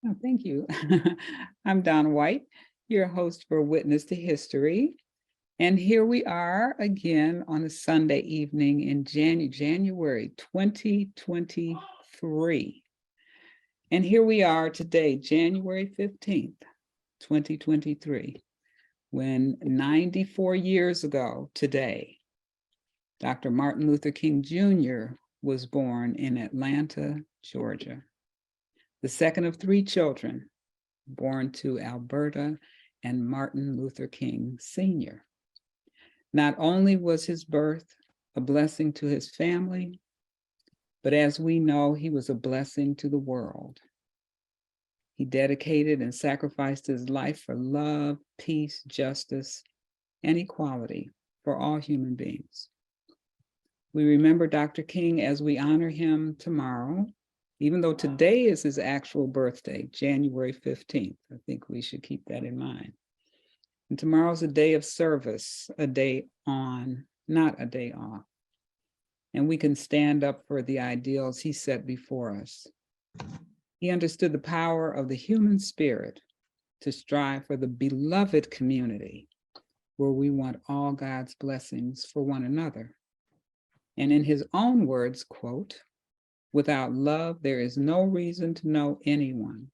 Oh, thank you. I'm Donna Whyte, your host for Witness to History. And here we are again on a Sunday evening in January 2023. And here we are today, January 15th, 2023, when 94 years ago today, Dr. Martin Luther King Jr. was born in Atlanta, Georgia, the second of three children born to Alberta and Martin Luther King Sr. Not only was his birth a blessing to his family, but as we know, he was a blessing to the world. He dedicated and sacrificed his life for love, peace, justice, and equality for all human beings. We remember Dr. King as we honor him tomorrow, even though today is his actual birthday, January 15th. I think we should keep that in mind. And tomorrow's a day of service, a day on, not a day off. And we can stand up for the ideals he set before us. He understood the power of the human spirit to strive for the beloved community where we want all God's blessings for one another. And in his own words, quote, "Without love, there is no reason to know anyone,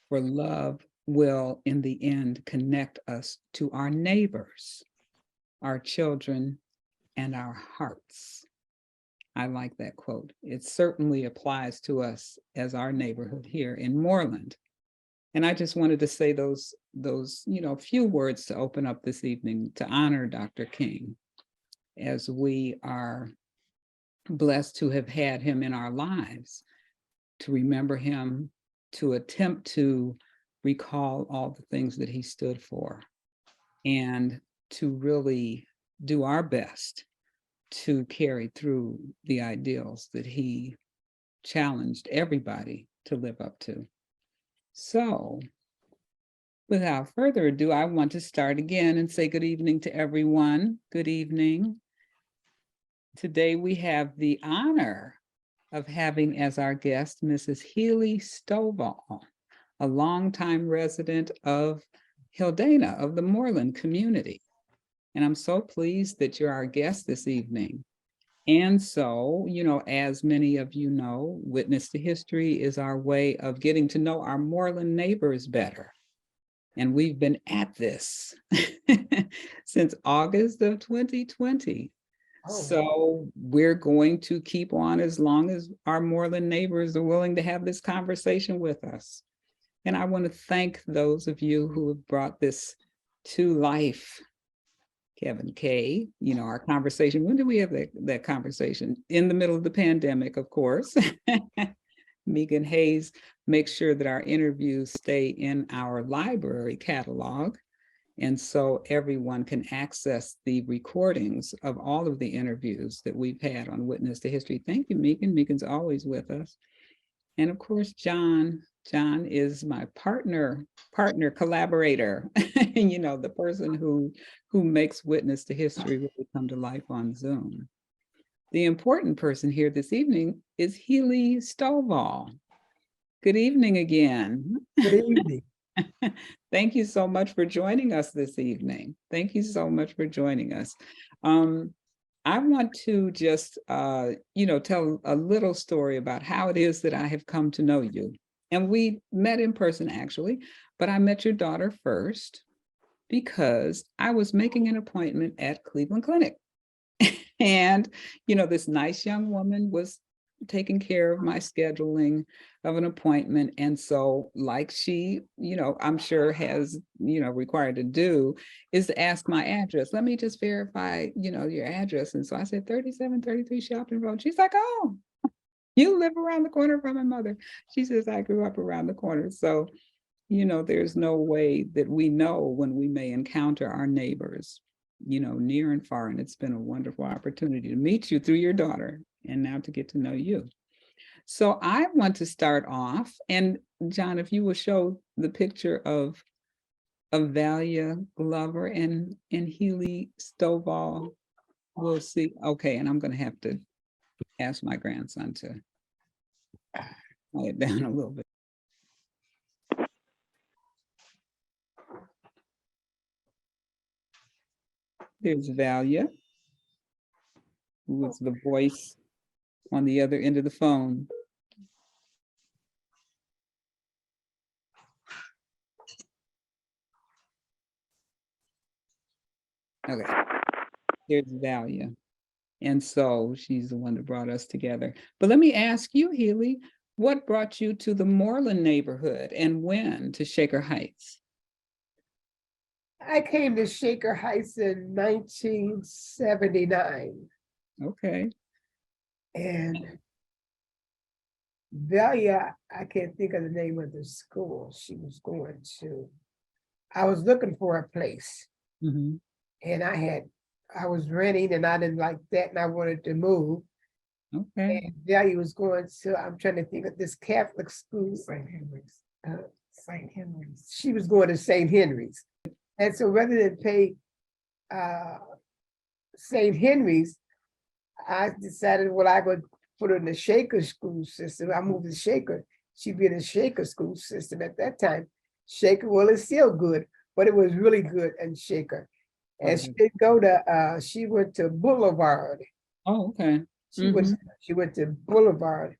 for love will, in the end, connect us to our neighbors, our children, and our hearts." I like that quote. It certainly applies to us as our neighborhood here in Moreland. And I just wanted to say those few words to open up this evening to honor Dr. King, as we are blessed to have had him in our lives, to remember him, to attempt to recall all the things that he stood for, and to really do our best to carry through the ideals that he challenged everybody to live up to. So, without further ado, I want to start again and say good evening to everyone. Good evening. Today we have the honor of having as our guest Mrs. Hellie Stovall, a longtime resident of Hildana, of the Moreland community. And I'm so pleased that you're our guest this evening. And so, as many of you know, Witness to History is our way of getting to know our Moreland neighbors better. And we've been at this since August of 2020. So we're going to keep on as long as our Moreland neighbors are willing to have this conversation with us. And I want to thank those of you who have brought this to life. Kevin K., our conversation. When did we have that conversation? In the middle of the pandemic, of course. Megan Hayes makes sure that our interviews stay in our library catalog. And so everyone can access the recordings of all of the interviews that we've had on Witness to History. Thank you, Megan. Megan's always with us. And of course, John. John is my partner, collaborator, the person who makes Witness to History really come to life on Zoom. The important person here this evening is Hellie Stovall. Good evening again. Good evening. Thank you so much for joining us this evening. Thank you so much for joining us. I want to just, tell a little story about how it is that I have come to know you. And we met in person, actually, but I met your daughter first because I was making an appointment at Cleveland Clinic. And, this nice young woman was taking care of my scheduling of an appointment. And so, like she, I'm sure has, required to do, is to ask my address. Let me just verify, your address. And so I said 3733 Shelton Road. She's like, "Oh, you live around the corner from my mother." She says, "I grew up around the corner." So, there's no way that we know when we may encounter our neighbors, near and far. And it's been a wonderful opportunity to meet you through your daughter and now to get to know you. So I want to start off, and John, if you will show the picture of Valia Glover and Hellie Stovall, we'll see. Okay, and I'm going to have to ask my grandson to quiet down a little bit. There's Valia, who was the voice on the other end of the phone. Okay, there's Valia. And so she's the one that brought us together. But let me ask you, Hellie, what brought you to the Moreland neighborhood and when to Shaker Heights? I came to Shaker Heights in 1979. Okay. And Valia, I can't think of the name of the school she was going to. I was looking for a place. Mm-hmm. And I was renting and I didn't like that and I wanted to move. Okay. And Valia was going to, I'm trying to think of this Catholic school. St. Henry's. St. Henry's. She was going to St. Henry's. And so rather than pay St. Henry's, I decided, well, I would put her in the Shaker school system. I moved to Shaker. She'd be in the Shaker school system at that time. Shaker, well, it's still good, but it was really good in Shaker. And she did go to, she went to Boulevard. Oh, okay. She went to Boulevard.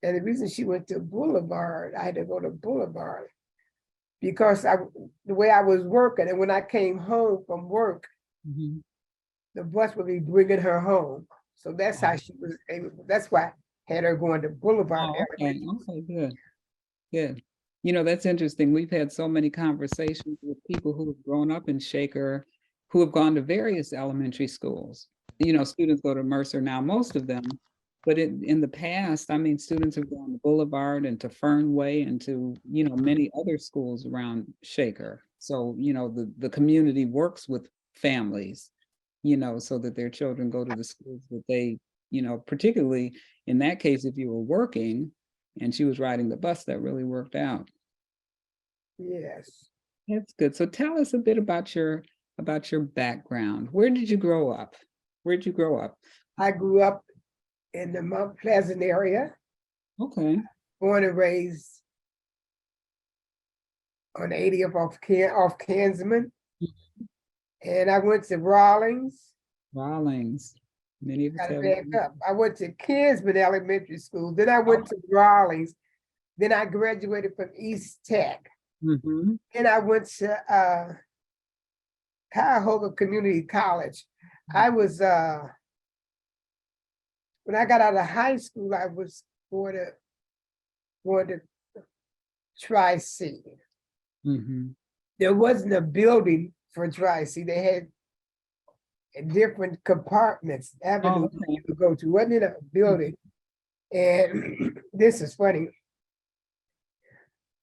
And the reason she went to Boulevard, I had to go to Boulevard because the way I was working, and when I came home from work, the bus would be bringing her home. So that's how she was able, that's why I had her going to Boulevard. Oh, okay. Okay, good. Good. You know, that's interesting. We've had so many conversations with people who have grown up in Shaker, who have gone to various elementary schools. You know, students go to Mercer now, most of them, but in the past, I mean, students have gone to Boulevard and to Fernway and to, you know, many other schools around Shaker. So, you know, the community works with families, you know, so that their children go to the schools that they, you know, particularly in that case, if you were working and she was riding the bus, that really worked out. Yes. That's good. So tell us a bit about your background. Where did you grow up? Where did you grow up? I grew up in the Mount Pleasant area. Okay. Born and raised on 80th off Kansman. And I went to Rawlings. Many of us Gotta have. back up. I went to Kinsman Elementary School. Then I went to Rawlings. Then I graduated from East Tech. Then I went to Cuyahoga Community College. I was when I got out of high school, I was going to Tri-C. There wasn't a building for Tri-C. They had different compartments, avenues you could go to. Wasn't it a building? And this is funny.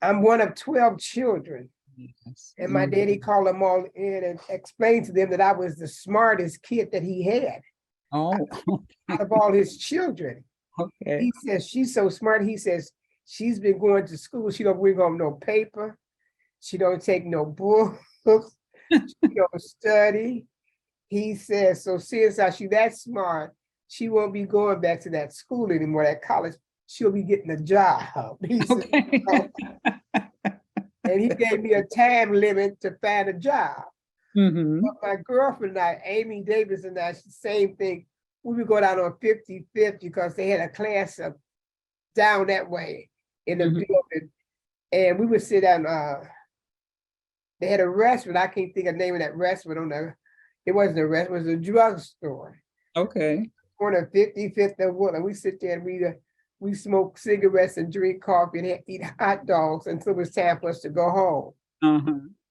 I'm one of 12 children. Yes. And my daddy called them all in and explained to them that I was the smartest kid that he had. Oh, out of all his children. okay. He says, she's so smart. He says, she's been going to school. She don't bring home no paper. She don't take no books. She don't study. He says, so since she's that smart, she won't be going back to that school anymore, that college. She'll be getting a job. He said, oh. And he gave me a time limit to find a job. But my girlfriend and I, Amy Davis and I, same thing. We would go down on 55th because they had a class of down that way in the building. And we would sit down, they had a restaurant. I can't think of the name of that restaurant on there. It wasn't a restaurant, it was a drugstore. Okay. On the 55th and Woodland. We sit there and we smoke cigarettes and drink coffee and eat hot dogs until it was time for us to go home.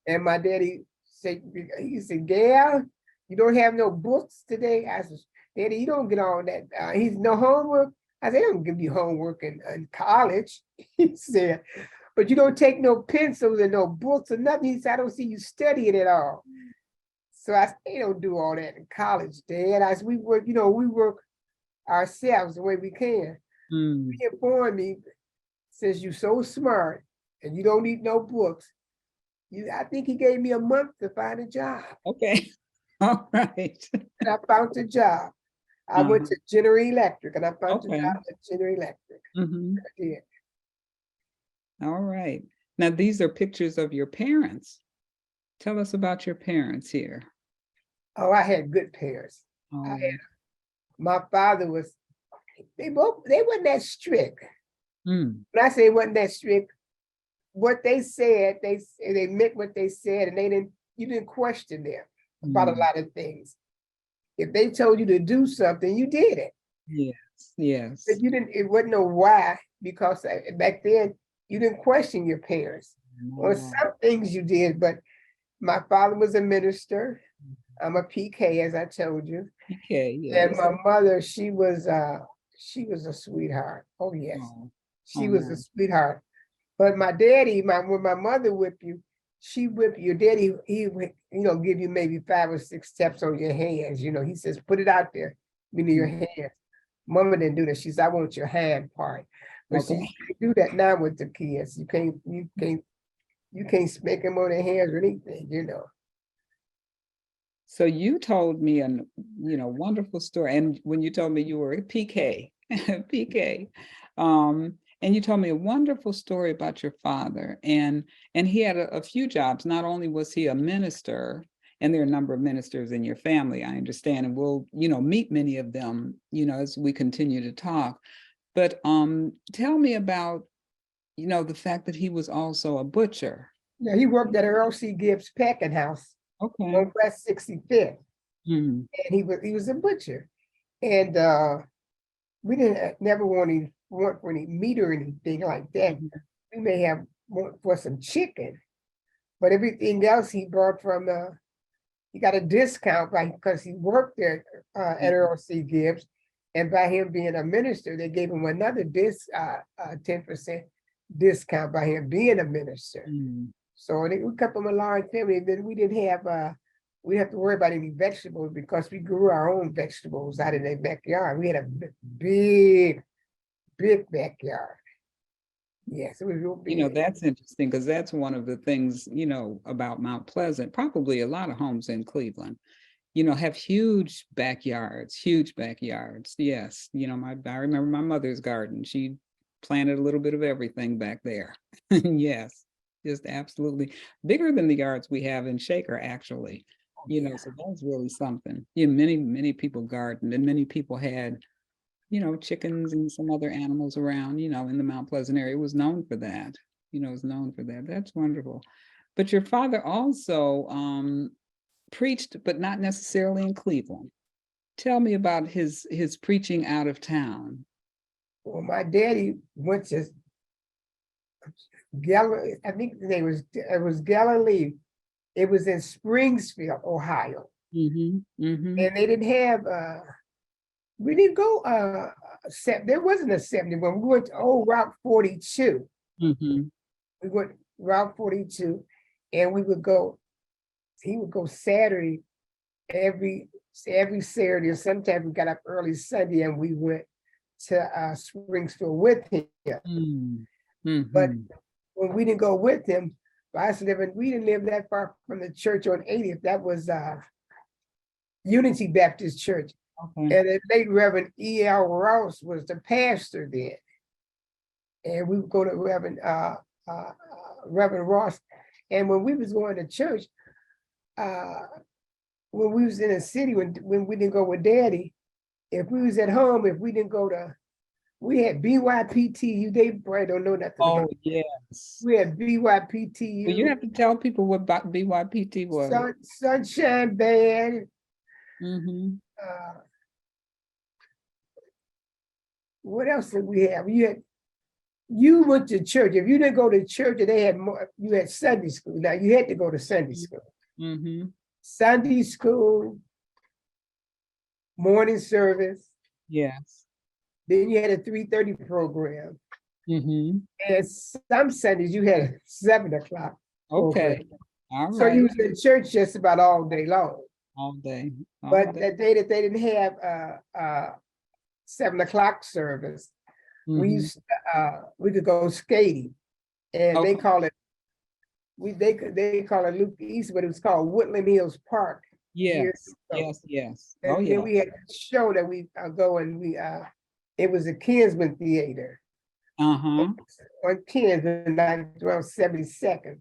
And my daddy said, he said, Gail, you don't have no books today? I said, Daddy, you don't get on that. He's no homework. I said, I don't give you homework in college. He said, but you don't take no pencils and no books or nothing. He said, I don't see you studying at all. So I said, they don't do all that in college, Dad. I said, we work, you know, we work ourselves the way we can. He informed me, says you're so smart and you don't need no books. I think he gave me a month to find a job. Okay. All right. And I found a job. I went to General Electric and I found a job at General Electric. I did. All right. Now, these are pictures of your parents. Tell us about your parents here. Oh, I had good parents. Oh, My father was, they wasn't that strict. mm, When I say wasn't that strict, what they said, they meant what they said, and you didn't question them about a mm. lot of things. If they told you to do something, you did it. Yes, yes. But it wasn't no why, because back then you didn't question your parents. Or No. some things you did, but my father was a minister. I'm a PK, as I told you. Okay, And yes. my mother, she was a sweetheart. Oh, yes. Oh, She oh, was a nice. sweetheart. But my daddy, when my mother whipped you, she whipped your daddy, he would, give you maybe 5 or 6 steps on your hands. He says, put it out there, meaning your hands. Mama didn't do that. She said, I want your hand part. But Okay. you can't do that now with the kids. You can't spank them on their hands or anything. So you told me a wonderful story, and when you told me you were a PK, PK, and you told me a wonderful story about your father, and he had a few jobs. Not only was he a minister, and there are a number of ministers in your family, I understand, and we'll meet many of them as we continue to talk. But tell me about the fact that he was also a butcher. Yeah, he worked at Earl C. Gibbs packing house Okay. on West 65th. Mhm. And he was a butcher. And we didn't never want for any meat or anything like that. Mhm. We may have want for some chicken, but everything else he brought from he got a discount because he worked there at Earl C. Gibbs. And by him being a minister, they gave him another 10% discount by him being a minister. Mhm. So we kept them a large family. Then we didn't have we didn't have to worry about any vegetables because we grew our own vegetables out in their backyard. We had a big, big backyard. Yes, it was real big. That's interesting because that's one of the things, about Mount Pleasant, probably a lot of homes in Cleveland, have huge backyards, huge backyards. Yes. I remember my mother's garden. She planted a little bit of everything back there. Yes, just absolutely bigger than the yards we have in Shaker, actually. So that's really something. Many, many people gardened and many people had chickens and some other animals around, in the Mount Pleasant area. It was known for that. It was known for that. That's wonderful. But your father also preached, but not necessarily in Cleveland. Tell me about his preaching out of town. Well, my daddy went to Galilee. I think it was Galilee. It was in Springfield, Ohio. Mm-hmm, mm-hmm. And they didn't have we didn't go there wasn't a 71. We went to old Route 42. Mm-hmm. We went Route 42 and he would go Saturday every Saturday, or sometimes we got up early Sunday and we went to Springfield with him. Mm-hmm. But when we didn't go with him, we didn't live that far from the church on 80th. That was Unity Baptist Church. Okay. And the late Reverend E.L. Rouse was the pastor then. And we would go to Reverend Ross. And when we was going to church, when we was in a city, when we didn't go with Daddy, if we was at home, if we didn't go to, we had BYPTU. They probably don't know nothing Oh, about it. yes. We had BYPTU. Well, you have to tell people what BYPT was. Sunshine Band. Mm-hmm. What else did we have? You went to church. If you didn't go to church, they had more. You had Sunday school. Now you had to go to Sunday school. Mm-hmm. Sunday school, morning service. Yes. Then you had a 3:30 program. Mm-hmm. And some Sundays you had a 7 o'clock. Okay. All So right. you was in church just about all day long. All day. But that day that they didn't have 7 o'clock service, we could go skating, and they call it they call it Luke East, but it was called Woodland Hills Park. Yes. Yes. And Oh, then yeah. we had a show that we go and it was a Kinsman Theater. Uh-huh. On Kinsman, like around 72nd.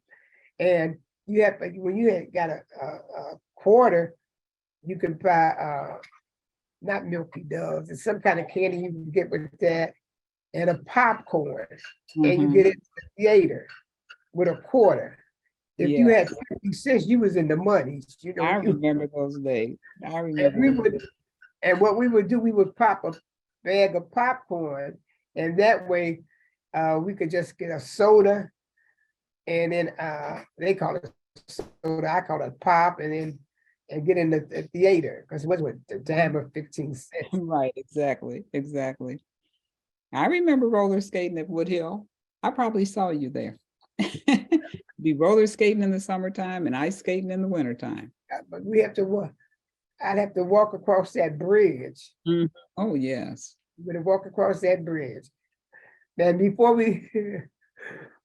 And when you had got a quarter, you can buy not Milky Doves, it's some kind of candy you can get with that, and a popcorn, and you Mhm. get it to the theater with a quarter. If you Yeah, had 50 cents, you was in the money, you know. I You, remember those days. I and remember. we those would, days. and what we would do, we would pop a bag of popcorn, and that way, we could just get a soda, and then they call it soda, I call it pop, and get in the theater because it was what the dime of 15 cents. Right, exactly, exactly. I remember roller skating at Woodhill. I probably saw you there. Be roller skating in the summertime and ice skating in the wintertime. But we have to walk. I'd have to walk across that bridge. Oh, yes. We're gonna walk across that bridge. Then before we,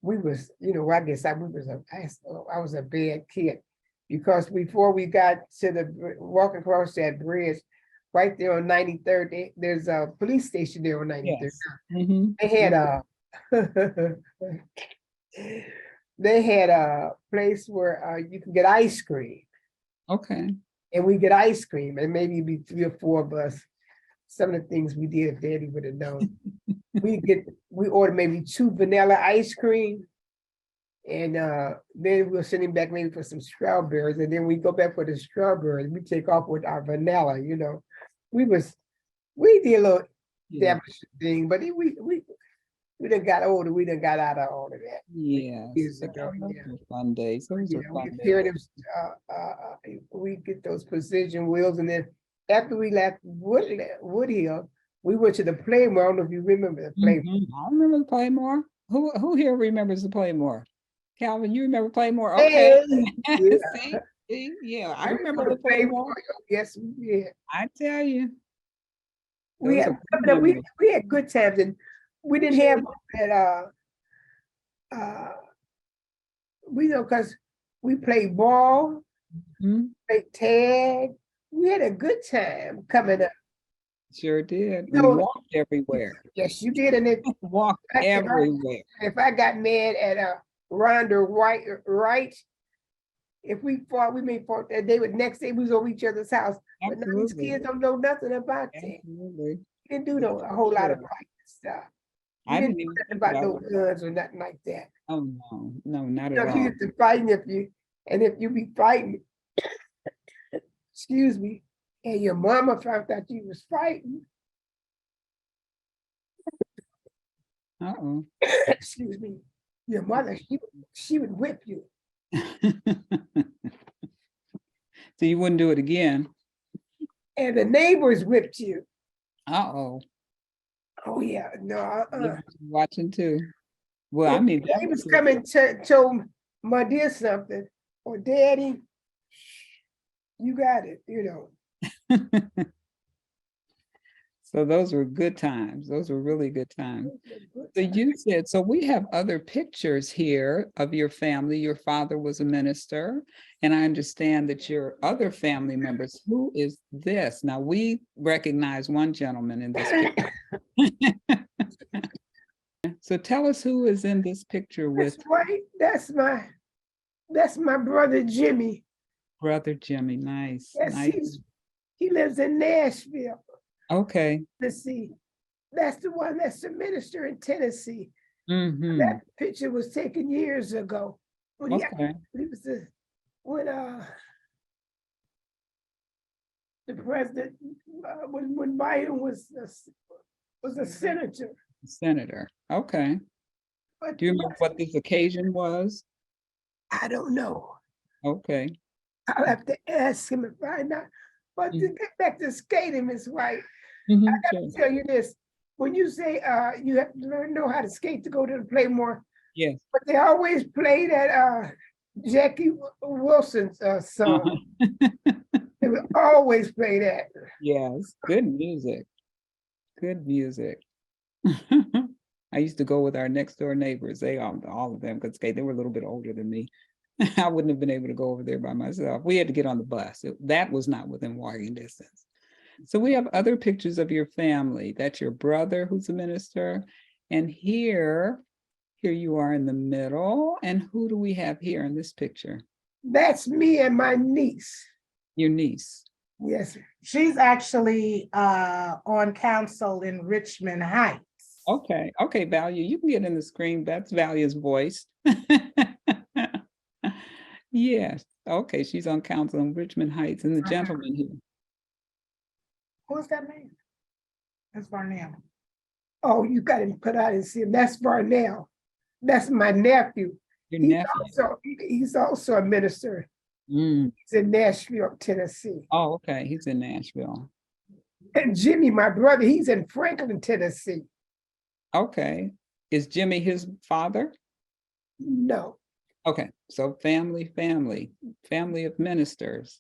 we was, you know, I guess I was a bad kid because before we got to walk across that bridge, right there on 93rd, there's a police station there on 93rd. Yes. Mhm. They had they had a place where you can get ice cream, Okay. and we get ice cream, and maybe be 3 or 4 of us. Some of the things we did, if Daddy would have known. We ordered maybe 2 vanilla ice cream, and then we're sitting back maybe for some strawberries, and then we go back for the strawberries. We take off with our vanilla, you know. We did a little Yeah. thing, but we done got older. We done got out of all of that Yes. years But ago. those Yeah. were fun days. Those You were know, fun we days. hear them, we get those precision wheels, and then after we left Woodhill, we went to the Playmore. I don't know if you remember the Playmore. I remember the Playmore. Who here remembers the Playmore? Calvin, you remember Playmore? Okay. Hey, yeah. See, yeah, I We remember go the to Playmore. Playmore. Yes, we did. I tell you, We those had, are good we, memories. we had good times, and we didn't have that, we know, because we played ball, Mhm. played tag. We had a good time coming up. Sure did. You We know, walked everywhere. yes, you did, and Walked everywhere. if I got mad at Rhonda Wright, if we fought, we may fought that day, but next day we was over each other's house. But now these Absolutely. kids don't know nothing about that. Absolutely. We didn't do That's a for whole lot of sure. fighting stuff. I We didn't didn't do even nothing think about about no it. guns or nothing like that. Oh, no, no, not You at know, if you all. get to fighting, if you be fighting, excuse me, and your mama found out you was fighting, Uh-oh. excuse me, your mother, she would whip you. So you wouldn't do it again. And the neighbors whipped you. Uh-oh. Oh yeah, no, Neighbors watching too. Well, I If mean, the that neighbors was come and told my dear something, or daddy, you got it, you know. so those were good times. Those were really good times. So you said, so we have other pictures here of your family. Your father was a minister, and I understand that your other family members. Who is this? Now we recognize one gentleman in this picture. So tell us who is in this picture with That's right. That's my brother Jimmy. brother Jimmy. Nice, Yes, nice. he lives in Nashville, Okay. Tennessee. That's the one that's the minister in Tennessee. Mm-hmm. That picture was taken years ago. When Okay. he was when the president, when Biden was a senator. Senator. Okay. But Do you remember what this occasion was? I don't know. Okay. I'll have to ask him and find out. But to get back to skating, Miss White, Mhm, I got sure. to tell you this. When you say you have to know how to skate to go to the Playmore, Yes. but they always play that Jackie Wilson's song. Uh-huh. They would always play that. Yes. Good music. Good music. I used to go with our next door neighbors. They all of them could skate. They were a little bit older than me. I wouldn't have been able to go over there by myself. We had to get on the bus. That was not within walking distance. So we have other pictures of your family. That's your brother who's a minister. And here you are in the middle. And who do we have here in this picture? That's me and my niece. Your niece. Yes, She's actually on council in Richmond Heights. Okay, okay, Value, you can get in the screen. That's Value's voice. Yes, okay, she's on council in Richmond Heights, and the gentleman here. Who's that man? That's Varnell. oh, you got to put out and see him. That's Varnell. That's my nephew. Your He's nephew. he's also a minister. Mm. He's in Nashville, Tennessee. Oh, okay, he's in Nashville. And Jimmy, my brother, he's in Franklin, Tennessee. Okay, is Jimmy his father? No, Okay, so family of ministers.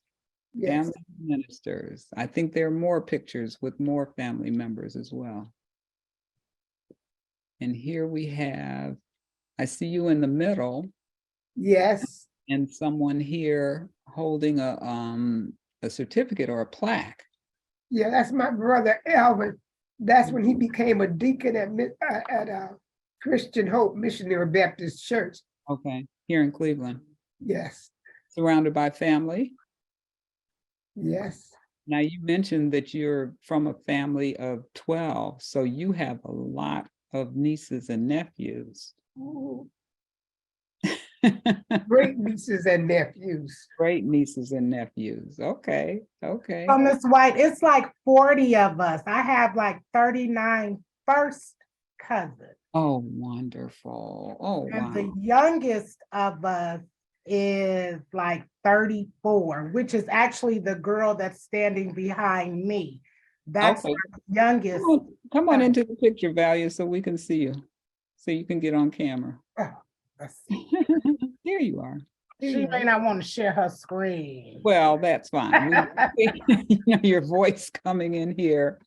yes, Family of ministers. I think there are more pictures with more family members as well. And here we have, I see you in the middle, yes, and someone here holding a certificate or a plaque. yeah. That's my brother Alvin. That's when he became a deacon at Christian Hope Missionary Baptist Church. Okay, here in Cleveland, Yes, surrounded by family. yes. Now, you mentioned that you're from a family of 12, so you have a lot of nieces and nephews. Ooh, great nieces and nephews. Great nieces and nephews. Okay, okay. So Miss White, it's like 40 of us. I have like 39 first cousins. Oh, wonderful. Oh, And the wow. youngest of us is like 34, which is actually the girl that's standing behind me. That's Okay. our youngest. Come on into the picture, Valia, so we can see you. So you can get on camera. Oh, let's see. There you are. There She you may are. not want to share her screen. Well, that's fine. You know, your voice coming in here.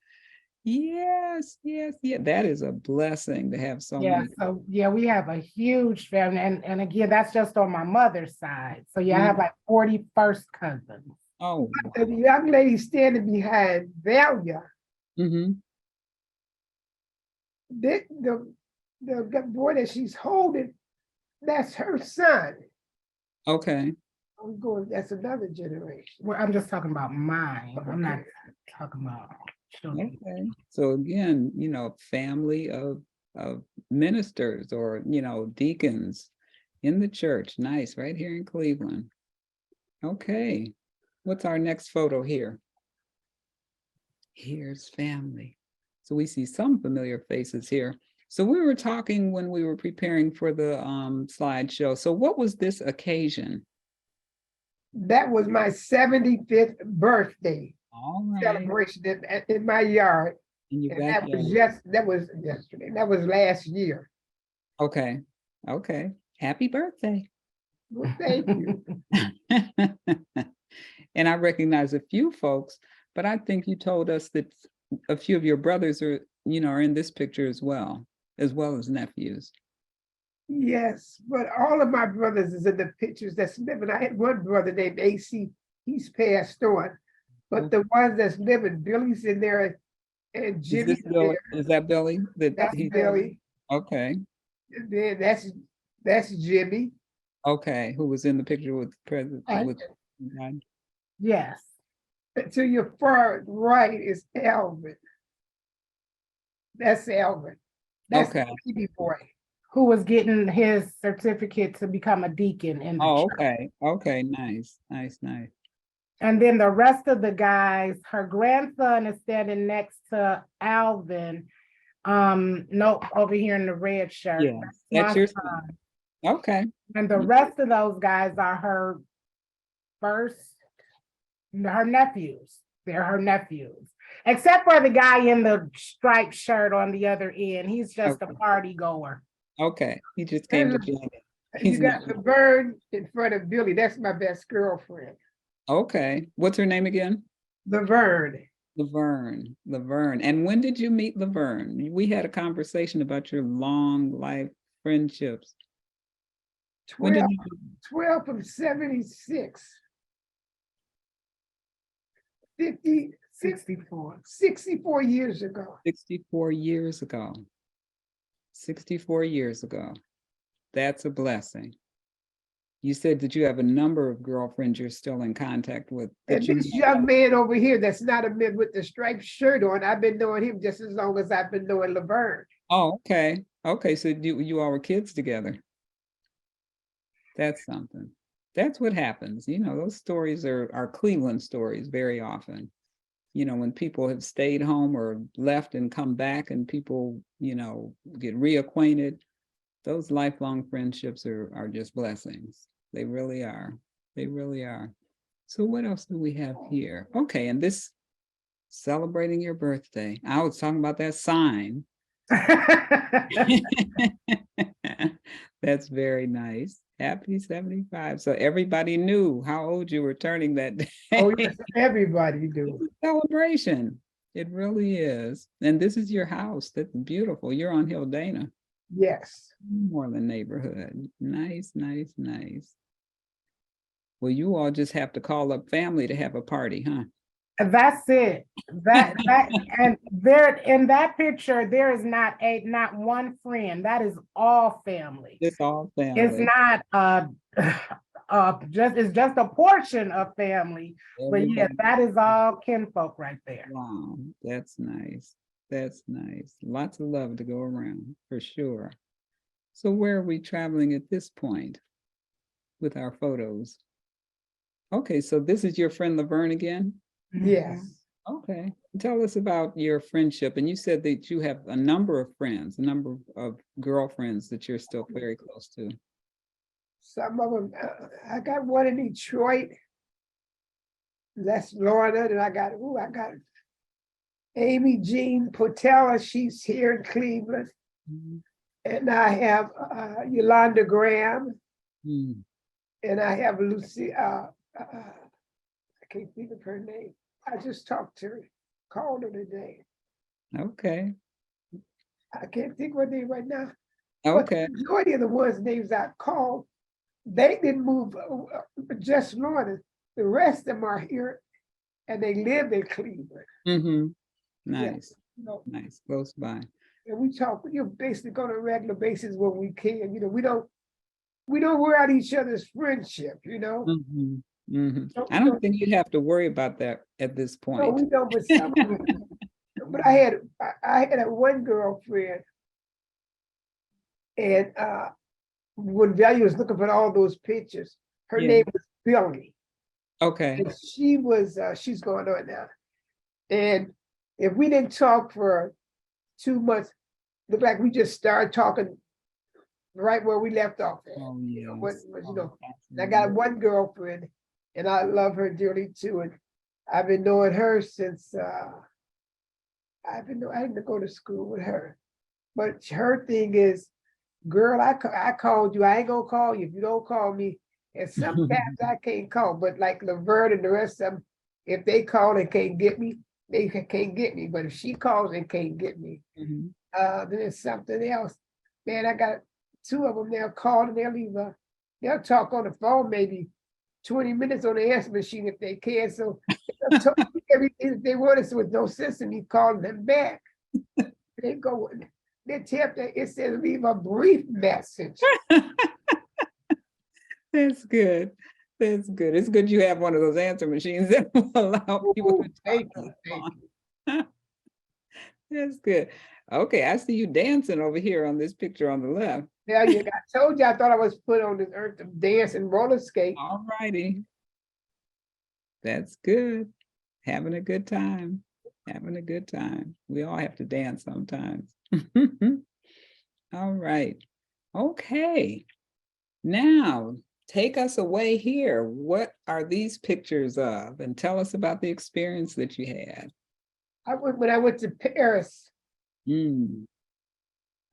Yes, yes, yeah. That is a blessing to have so Yeah, many. so yeah, we have a huge family. And again, that's just on my mother's side. So yeah, I have like 40 first cousins. Oh, The young lady standing behind Valia, mm-hmm. the boy that she's holding, that's her son. Okay. I'm going, that's another generation. Well, I'm just talking about mine. I'm not Okay. talking about children. Okay. So again, you know, family of ministers or, you know, deacons in the church. Nice, right here in Cleveland. Okay. What's our next photo here? Here's family. So we see some familiar faces here. So we were talking when we were preparing for the slideshow. So what was this occasion? That was my 75th birthday All right. celebration in my yard. In your And backyard. that was yesterday. That was last year. Okay. Okay. Happy birthday. Well, thank you. And I recognize a few folks, but I think you told us that a few of your brothers are, you know, are in this picture as well as nephews. Yes, but all of my brothers is in the pictures that's living. I had one brother named AC. He's passed on. But the ones that's living, Billy's in there and Is Jimmy's this Billy? there. Is that Billy? That's He's Billy. okay. And then that's Jimmy. Okay. Who was in the picture with President? With, Yes. To your far right is Alvin. That's Alvin. That's okay. the baby boy. Who was getting his certificate to become a deacon in the Oh, church. okay. Okay. Nice. Nice. Nice. And then the rest of the guys, her grandson is standing next to Alvin. No, over here in the red shirt. Yeah. That's my your son. son. Okay. And the rest of those guys are her nephews. They're her nephews. Except for the guy in the striped shirt on the other end. He's just a party goer. Okay. He just came to join it. You got the bird in front of Billy. That's my best girlfriend. Okay. What's her name again? Laverne. Laverne. Laverne. And when did you meet Laverne? We had a conversation about your long life friendships. 12 from 76. 64 years ago. 64 years ago. 64 years ago. That's a blessing. You said that you have a number of girlfriends you're still in contact with. And that you this know young man over here, that's not a man with the striped shirt on, I've been knowing him just as long as I've been knowing Laverne. Oh, okay. Okay, so you all were kids together. That's something. That's what happens. You know, those stories are Cleveland stories very often. You know, when people have stayed home or left and come back and people, you know, get reacquainted, those lifelong friendships are just blessings. They really are. They really are. So what else do we have here? Okay, and this celebrating your birthday. I was talking about that sign. That's very nice. Happy 75. So everybody knew how old you were turning that day. Oh, yes, everybody do. Celebration. It really is. And this is your house. That's beautiful. You're on Hildana, Yes. Moreland neighborhood. Nice, nice, nice. Well, you all just have to call up family to have a party, huh? That's it. That and there in that picture, there is not one friend. That is all family. It's all family. It's not it's just a portion of family. But yeah, Everybody. that is all kinfolk right there. Wow, that's nice. That's nice. Lots of love to go around for sure. So where are we traveling at this point with our photos? Okay, so this is your friend Laverne again? Yes. Okay, tell us about your friendship. And you said that you have a number of friends, a number of girlfriends that you're still very close to. Some of them, I got one in Detroit. That's Florida, and I got Amy Jean Potella, she's here in Cleveland. Mhm. And I have Yolanda Graham, Mm. and I have Lucy, I can't think of her name. I just talked to her, called her today. Okay, I can't think of her name right now. But okay. the majority of the ones names I called, they didn't move just Florida. The rest of them are here and they live in Cleveland. Mm-hmm. Yeah. Nice, You know, nice, close by. and we talk, basically go on a regular basis when we can. You know, we don't wear out each other's friendship, you know. Mhm, mhm. So I we don't think you'd have to worry about that at this No, point. we don't, but some of them. But I had a one girlfriend, and when Valia was looking for all those pictures, her Yeah. name was Billy. Okay, And she was she's going on now. And if we didn't talk for 2 months, looked like we just started talking right where we left off at. oh, You know, yes. you know, Oh, I got one girlfriend and I love her dearly too. And I've been knowing her since I didn't go to school with her. But her thing is, girl, I called you. I ain't gonna call you if you don't call me. And sometimes I can't call, but like Laverne and the rest of them, if they call and can't get me, they can't get me. But if she calls and can't get me, Mhm. then it's something else. Man, I got 2 of them. They'll call and they'll talk on the phone maybe 20 minutes on the answer machine if they can. So they'll talk everything if they want us with no sense in me calling them back. They go, they tell that it says leave a brief message. That's good. That's good. It's good you have one of those answer machines that will allow people Ooh, to talk thank on you, the thank phone. That's good. Okay, I see you dancing over here on this picture on the left. Now you got, I told you I thought I was put on this earth to dance and roller skate. All righty. That's good. Having a good time. Having a good time. We all have to dance sometimes. All right. Okay. Now, take us away here. What are these pictures of? And tell us about the experience that you had. When I went to Paris, Mm.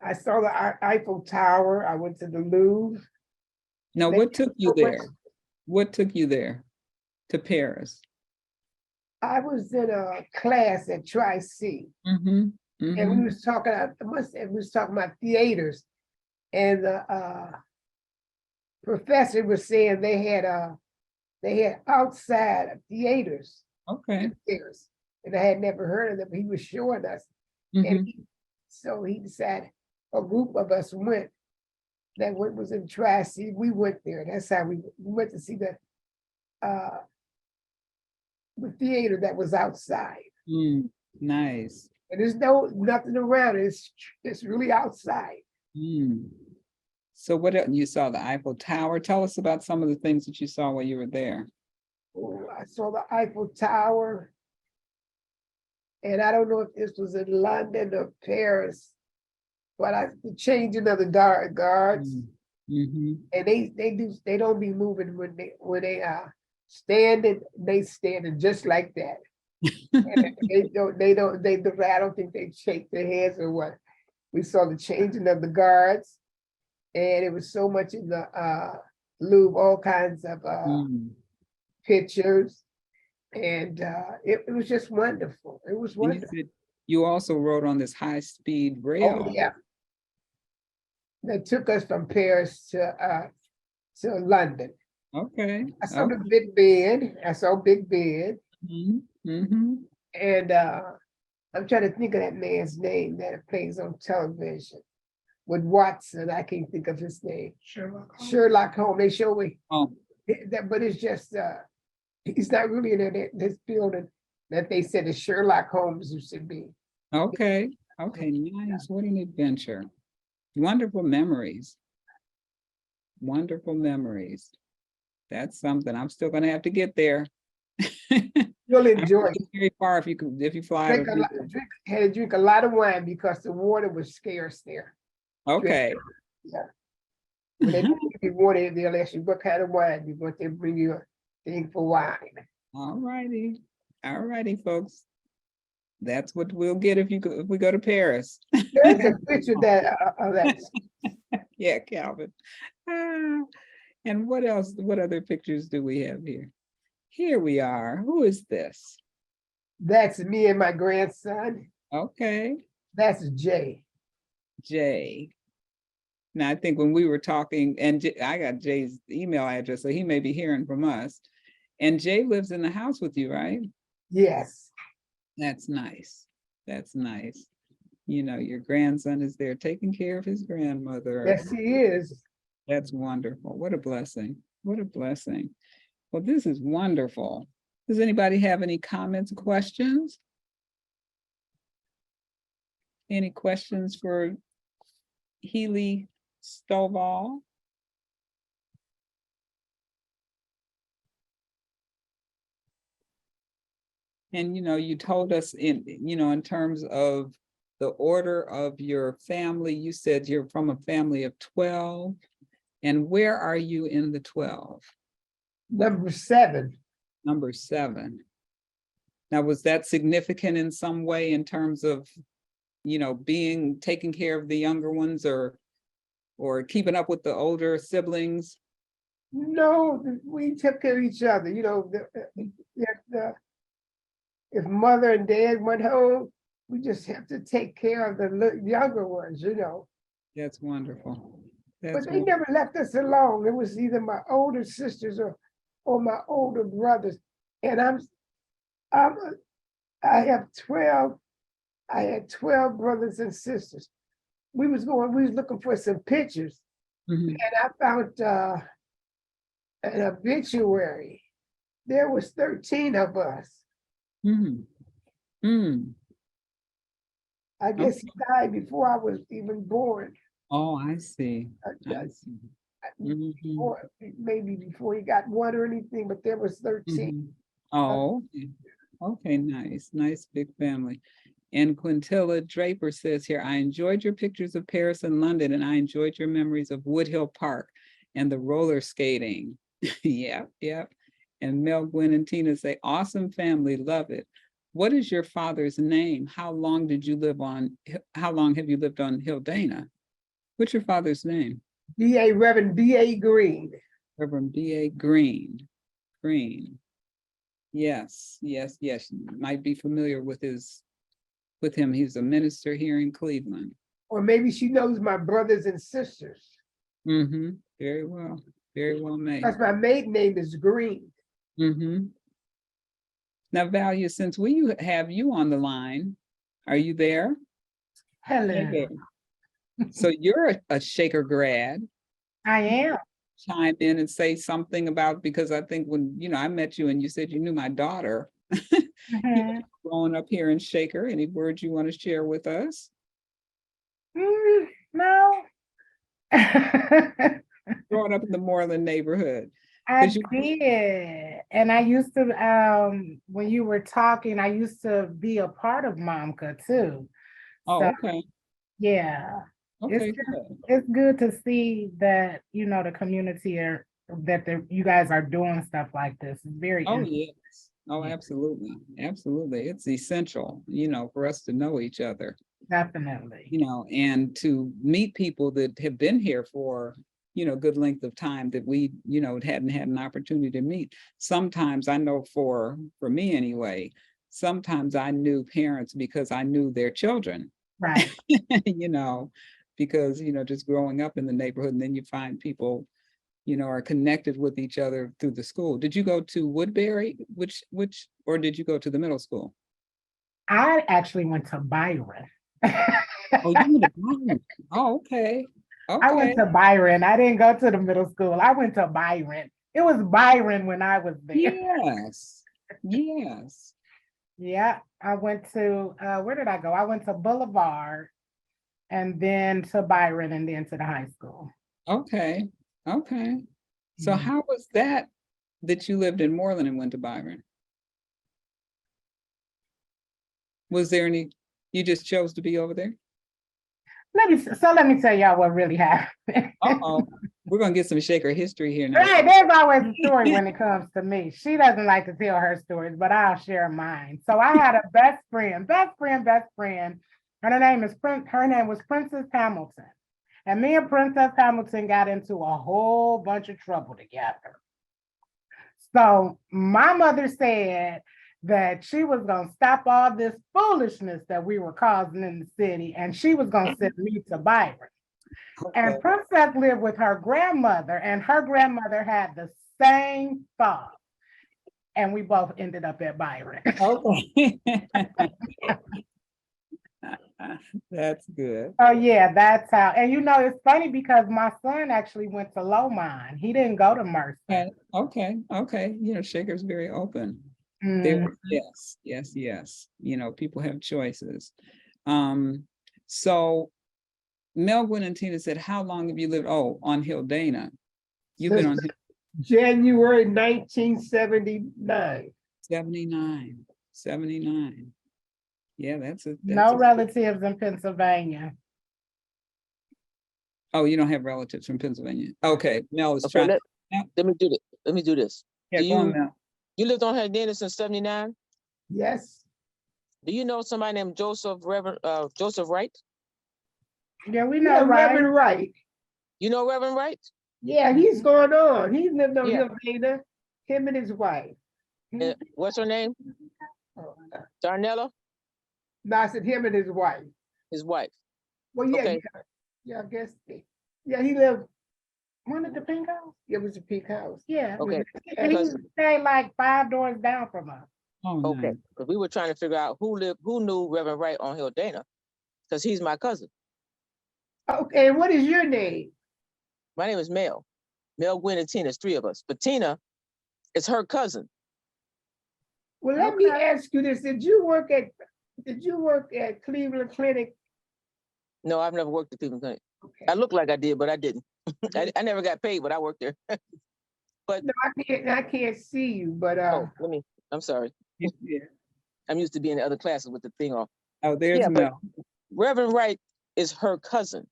I saw the Eiffel Tower. I went to the Louvre. Now, They what took you so much- there? What took you there to Paris? I was in a class at Tri-C, Mm-hmm. and we was talking. We was talking about theaters, and the professor was saying they had outside theaters Okay. in Paris, and I had never heard of them. He was showing us, Mhm. and so he decided a group of us went, that was in Tri-C. We went there. That's how we went to see the theater that was outside. Nice. And there's nothing around it. It's really outside. So what else? You saw the Eiffel Tower. Tell us about some of the things that you saw while you were there. Oh, I saw the Eiffel Tower. And I don't know if this was in London or Paris, but the changing of the guards. And they don't be moving when they standing, they standing just like that. And I don't think they shake their heads or what. We saw the changing of the guards, and it was so much in the Louvre, all kinds of pictures, and it was just wonderful. It was wonderful. You also rode on this high-speed rail. Oh yeah, that took us from Paris to London. Okay. I saw the Big Ben. I saw Big Ben. And I'm trying to think of that man's name that plays on television with Watson. I can't think of his name. Sherlock Holmes. They show me that, but it's just he's not really in this building that they said is Sherlock Holmes used to be. Okay. Nice. What an adventure. Wonderful memories. Wonderful memories. That's something. I'm still gonna have to get there. You'll enjoy it. Very far if you fly. Had to drink a lot of wine because the water was scarce there. Okay. Yeah. When they give you water, they'll ask you what kind of wine you want. They bring you a thing for wine. All righty, folks. That's what we'll get if we go to Paris. There's a picture of that. Yeah, Calvin. And what else? What other pictures do we have here? Here we are. Who is this? That's me and my grandson. Okay. That's Jay. Jay. Now, I think when we were talking, and I got Jay's email address, so he may be hearing from us. And Jay lives in the house with you, right? Yes. That's nice. That's nice. You know, your grandson is there taking care of his grandmother. Yes, he is. That's wonderful. What a blessing. What a blessing. Well, this is wonderful. Does anybody have any comments, questions? Any questions for Hellie Stovall? And, you told us in terms of the order of your family, you said you're from a family of 12. And where are you in the 12? Number 7. Number 7. Now, was that significant in some way in terms of, taking care of the younger ones or keeping up with the older siblings? No, we took care of each other. If mother and dad went home, we just have to take care of the younger ones, That's wonderful. But they never left us alone. It was either my older sisters or my older brothers. And I have 12. I had 12 brothers and sisters. We was looking for some pictures, and I found an obituary. There was 13 of us. I guess he died before I was even born. Oh, I see. Maybe before he got one or anything, but there was 13. Oh, okay, nice big family. And Quintilla Draper says here, I enjoyed your pictures of Paris and London, and I enjoyed your memories of Woodhill Park and the roller skating. Yep. And Mel, Gwen, and Tina say, awesome family, love it. What is your father's name? How long have you lived on Hildana? What's your father's name? Reverend B.A. Green. Reverend B.A. Green. Yes. Might be familiar with him. He's a minister here in Cleveland. Or maybe she knows my brothers and sisters. Very well made. Because my maiden name is Green. Now, Valia, since we have you on the line, are you there? Hello. So you're a Shaker grad. I am. chime in and say something about, because I think when, I met you and you said you knew my daughter, Mhm. growing up here in Shaker, any words you want to share with us? No. Growing up in the Moreland neighborhood. I 'Cause you- did. And I used to, when you were talking, I used to be a part of MOMCA too. Oh, So, okay. yeah, Okay, it's good. it's good to see that, the community you guys are doing stuff like this. It's very Oh, interesting. yes. Oh, Yeah. absolutely. Absolutely. It's essential, for us to know each other, Definitely. and to meet people that have been here for, a good length of time that we, hadn't had an opportunity to meet. Sometimes I know for me anyway, sometimes I knew parents because I knew their children, Right. because, just growing up in the neighborhood, and then you find people, are connected with each other through the school. Did you go to Woodbury, or did you go to the middle school? I actually went to Byron. Oh, you went to Byron. Oh, okay. I Okay. went to Byron. I didn't go to the middle school. I went to Byron. It was Byron when I was there. Yes. Yes. Yeah, I went to, where did I go? I went to Boulevard and then to Byron and then to the high school. Okay. Okay. So Mhm. how was that you lived in Moreland and went to Byron? Was there any, you just chose to be over there? Let me tell y'all what really happened. Uh-oh. We're gonna get some Shaker history here now. Right, there's always a story when it comes to me. She doesn't like to tell her stories, but I'll share mine. So I had a best friend. And her name was Princess Hamilton. And me and Princess Hamilton got into a whole bunch of trouble together. So my mother said that she was going to stop all this foolishness that we were causing in the city, and she was going to send me to Byron. And Princess lived with her grandmother, and her grandmother had the same thought. And we both ended up at Byron. Okay. That's good. Oh yeah, that's how. And it's funny because my son actually went to Lomond. He didn't go to Mercer. Okay. Shaker's very open. Mhm. Yes. People have choices. So Mel, Gwen, and Tina said, how long have you lived? Oh, on Hildana. You've been on January 1979. 79. Yeah, that's No relatives in Pennsylvania. Oh, you don't have relatives from Pennsylvania. Okay, Mel is Okay, trying. let me do this. Let me do this. Yeah, Do go on, you Mel. you lived on Hildana since 79? Yes. Do you know somebody named Joseph Wright? Yeah, we Yeah, know, right? Reverend Wright. You know Reverend Wright? Yeah, he's going on. He lived on Yeah. Hildana, him and his wife. What's her name? Darnella, No, I said him and his wife. his wife. Well, yeah, Okay. I guess. Yeah, he lived. One at the pink house? It was a pink house. Yeah. Okay. And he stayed like 5 doors down from us. Oh, Okay. nice. Because we were trying to figure out who knew Reverend Wright on Hildana, because he's my cousin. Okay, what is your name? My name is Mel. Mel, Gwen, and Tina. It's 3 of us. But Tina is her cousin. Well, let me ask you this: Did you work at Cleveland Clinic? No, I've never worked at Cleveland Clinic. Okay. I look like I did, but I didn't. I never got paid, but I worked there. No, I can't see you, but I'm sorry. Yeah. I'm used to being in other classes with the thing off. Oh, there's Yeah, but Mel. Reverend Wright is her cousin,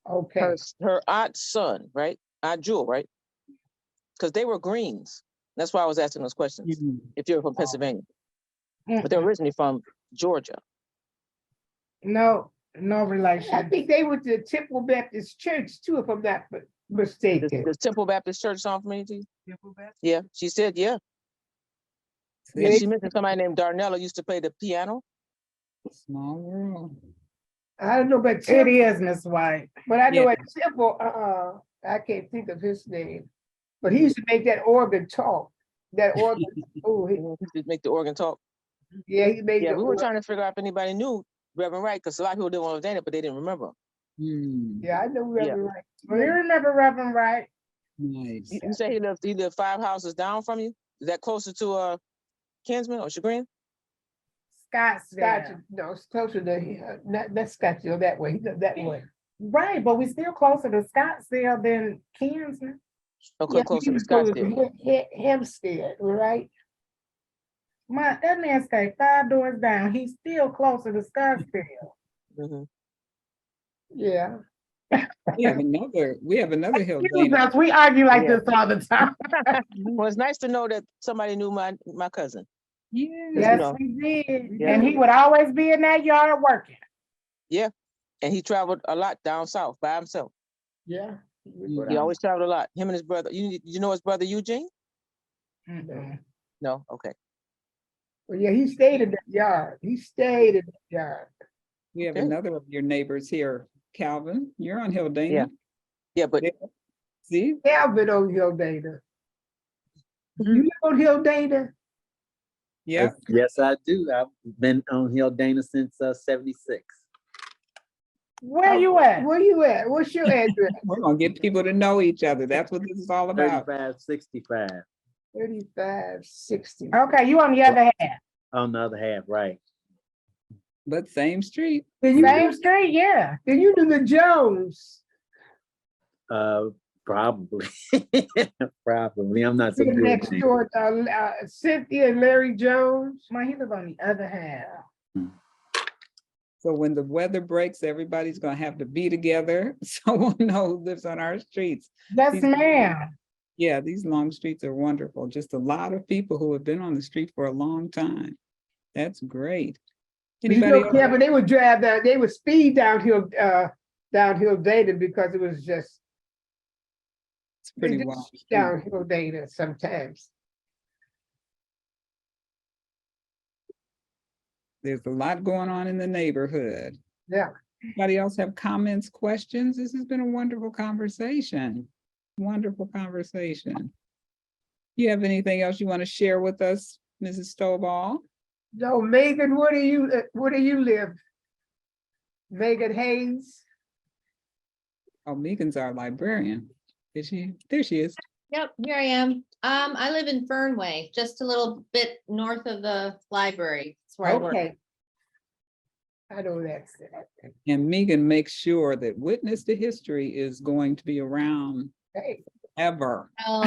okay. her aunt's son, right? Aunt Jewel, right? Because they were Greens. That's why I was asking those questions. Mhm. If you're from Pennsylvania, but Mm-mm. they're originally from Georgia. No I relation. think they went to Temple Baptist Church too, if I'm not mistaken. Does Temple Baptist Church sound familiar to you? Yeah, she said, yeah. Yeah, And they- she mentioned somebody named Darnella used to play the piano. Small world. I don't know about It Temple, is, Miss White. but I know Yeah. at Temple, I can't think of his name, but he used to make that organ talk. That organ. Oh, He used to make the organ talk. yeah, he made. Yeah, the we were organ. trying to figure out if anybody knew Reverend Wright, because a lot of people didn't want to date it, but they didn't remember him. Yeah, I know Yeah. Reverend Wright. We remember Reverend Wright. Nice. You say he lived 5 houses down from you? Is that closer to Kinsman or Chagrin? Scottsdale. Scotch, no, it's closer to, that's Scottsdale that way, he lived that way. Right, but we still closer to Scottsdale than Kinsman. Okay, Yeah, closer he to was Scottsdale. Hempstead, right? That man stayed 5 doors down. He's still closer to Scottsdale. Mhm. Yeah. We have another Hill Excuse Dana. us, we argue like Yeah. this all the time. Well, it's nice to know that somebody knew my cousin. Yeah. Yes, know, we did. yeah. And he would always be in that yard working. Yeah, and he traveled a lot down south by himself. Yeah. He always traveled a lot. Him and his brother. You know his brother Eugene? Mm-mm. No. Okay. Well, yeah, he stayed in that yard. He stayed in that yard. We have Okay. another of your neighbors here, Calvin. You're on Hill Dana. Yeah. Yeah, but See? Calvin on Hill Dana. Mhm. You live on Hill Dana? Yeah. Yes, I do. I've been on Hill Dana since 76. Where you at? Where you at? What's your address? We're gonna get people to know each other. That's what this is all about. 3565 3560. Okay, you on the other half. on the other half, right? But same street. Then you, Same street, yeah. then you do the Jones. Probably. Probably. I'm not so Live good. next at door to Cynthia and Larry Jones. Man, he live on the other half. So when the weather breaks, everybody's gonna have to be together. So we'll know who lives on our streets. Yes, These- ma'am. Yeah, these long streets are wonderful. Just a lot of people who have been on the street for a long time. That's great. But you Anybody know, else? Kevin, they would drive down, they would speed downhill Dana because it was just It's pretty just wild. downhill Dana sometimes. There's a lot going on in the neighborhood. Yeah. Anybody else have comments, questions? This has been a wonderful conversation. Wonderful conversation. You have anything else you want to share with us, Mrs. Stovall? No, Megan, where do you live? Megan Hayes? Oh, Megan's our librarian. Is she? There she is. Yep, here I am. I live in Fernway, just a little bit north of the library. That's where I work. Okay. I know that's it. And Megan makes sure that Witness to History is going to be around Hey, ever. Oh,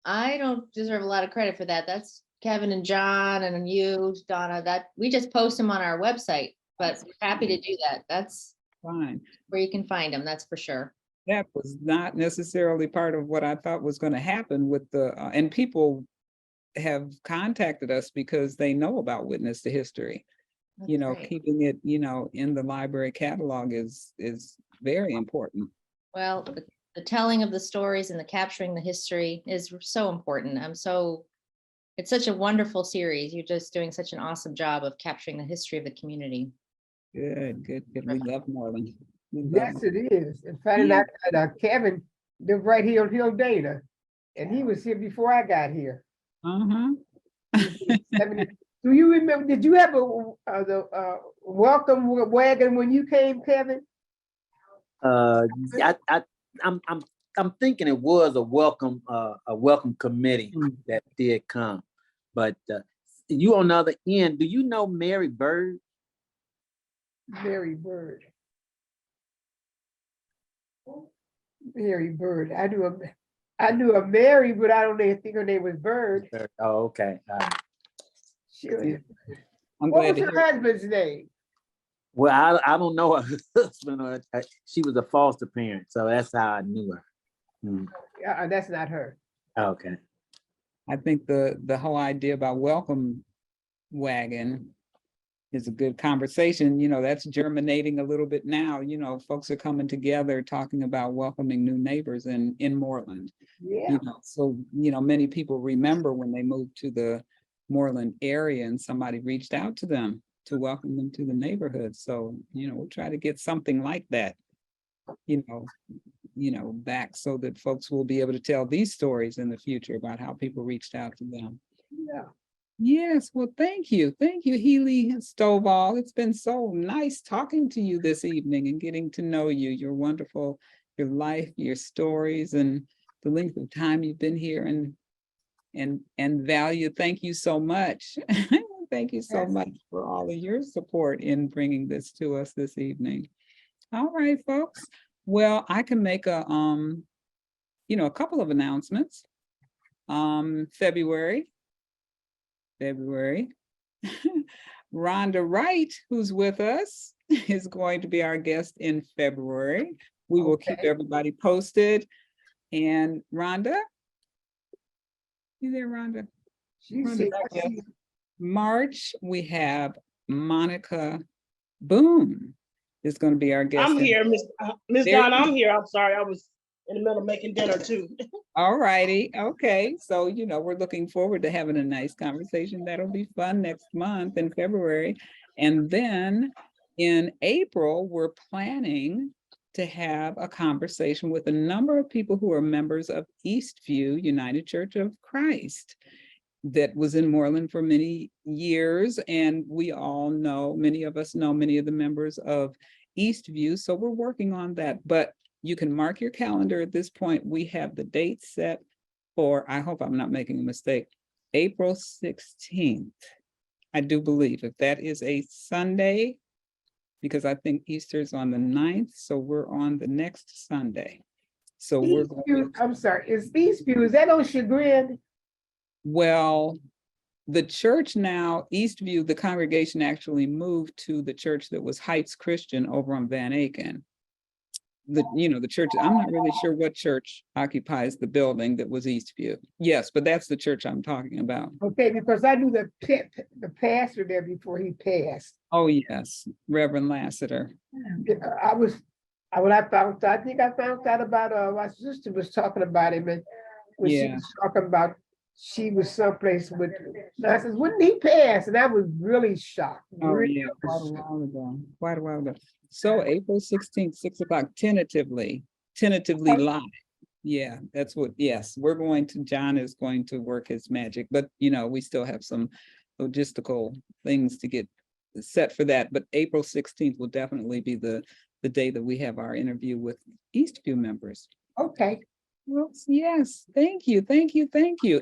I don't deserve a lot of credit for that. That's Kevin and John and you, Donna, that we just post them on our website, but happy to do that. That's Fine. where you can find them, that's for sure. That was not necessarily part of what I thought was going to happen with the, and people have contacted us because they know about Witness to History. You That's know, great. keeping it, in the library catalog is very important. Well, the telling of the stories and the capturing the history is so important. It's such a wonderful series. You're just doing such an awesome job of capturing the history of the community. Good. We love Moreland. We love yes, it is. And finding out that Kevin lived right here on Hill Dana. And he was here before I got here. Uh-huh. 70 Do you remember, did you have the welcome wagon when you came, Kevin? Yeah, I'm thinking it was a welcome committee that did come. But you on the other end, do you know Mary Bird? Mary Bird. Mary Bird. I knew a Mary, but I don't think her name was Bird. Oh, okay. Sure. I'm What glad was to her hear. husband's name? Well, I don't know her husband. Or, she was a foster parent, so that's how I knew her. That's not her. Okay. I think the whole idea about welcome wagon is a good conversation. That's germinating a little bit now. Folks are coming together talking about welcoming new neighbors in Moreland. Yeah. So many people remember when they moved to the Moreland area and somebody reached out to them to welcome them to the neighborhood. So, we'll try to get something like that, back so that folks will be able to tell these stories in the future about how people reached out to them. Yeah. Yes, well, thank you. Thank you, Hellie Stovall. It's been so nice talking to you this evening and getting to know you. You're wonderful, your life, your stories, and the length of time you've been here and value. Thank you so much. Thank you so Yes. much for all of your support in bringing this to us this evening. All right, folks. Well, I can make a a couple of announcements. February. Rhonda Wright, who's with us, is going to be our guest in February. We will keep Okay. everybody posted. And Rhonda, you there, Rhonda? She's Rhonda, here. yes. March, we have Monica Boone is going to be our guest. I'm here, Miss There Donna, you I'm here. I'm sorry, I was in the middle of making dinner too. All righty. Okay. So, we're looking forward to having a nice conversation. That'll be fun next month in February. And then in April, we're planning to have a conversation with a number of people who are members of Eastview United Church of Christ that was in Moreland for many years. And we all know, many of us know many of the members of Eastview. So we're working on that. But you can mark your calendar at this point. We have the date set for, I hope I'm not making a mistake, April 16th. I do believe if that is a Sunday, because I think Easter is on the 9th. So we're on the next Sunday. So we're going Eastview, I'm sorry, is Eastview, is that on Chagrin? well, the church now, Eastview, the congregation actually moved to the church that was Heights Christian over on Van Aken. The church, I'm not really sure what church occupies the building that was Eastview. Yes, but that's the church I'm talking about. Okay, because I knew the pastor there before he passed. Oh, yes, Reverend Lassiter. When I found out, I think I found out about, my sister was talking about him, and when she Yeah. was talking about, she was someplace with, and I said, when did he pass? And I was really shocked. Oh, really yeah, quite a shocked. while ago, quite a while ago. So April 16th, 6 o'clock, tentatively Okay. live. Yeah, that's what, yes, John is going to work his magic, but we still have some logistical things to get set for that. But April 16th will definitely be the day that we have our interview with Eastview members. Okay, Well, yes, thank you.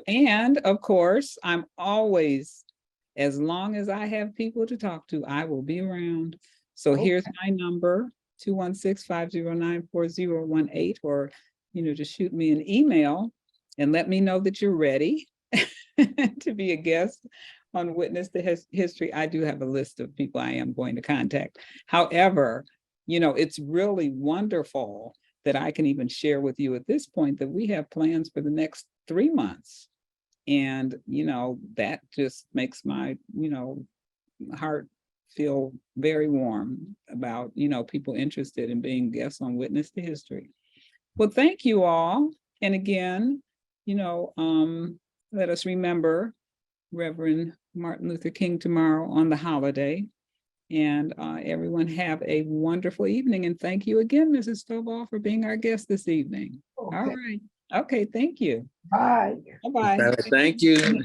And of course, I'm always, as long as I have people to talk to, I will be around. So here's my number, 216-509-4018, or, just shoot me an email and let me know that you're ready to be a guest on Witness to History. I do have a list of people I am going to contact. However, it's really wonderful that I can even share with you at this point that we have plans for the next 3 months. And, that just makes my, heart feel very warm about, people interested in being guests on Witness to History. Well, thank you all. And again, let us remember Reverend Martin Luther King tomorrow on the holiday. And everyone have a wonderful evening. And thank you again, Mrs. Stovall, for being our guest this evening. All okay, right. Okay, thank you. bye. Bye-bye. Thank you.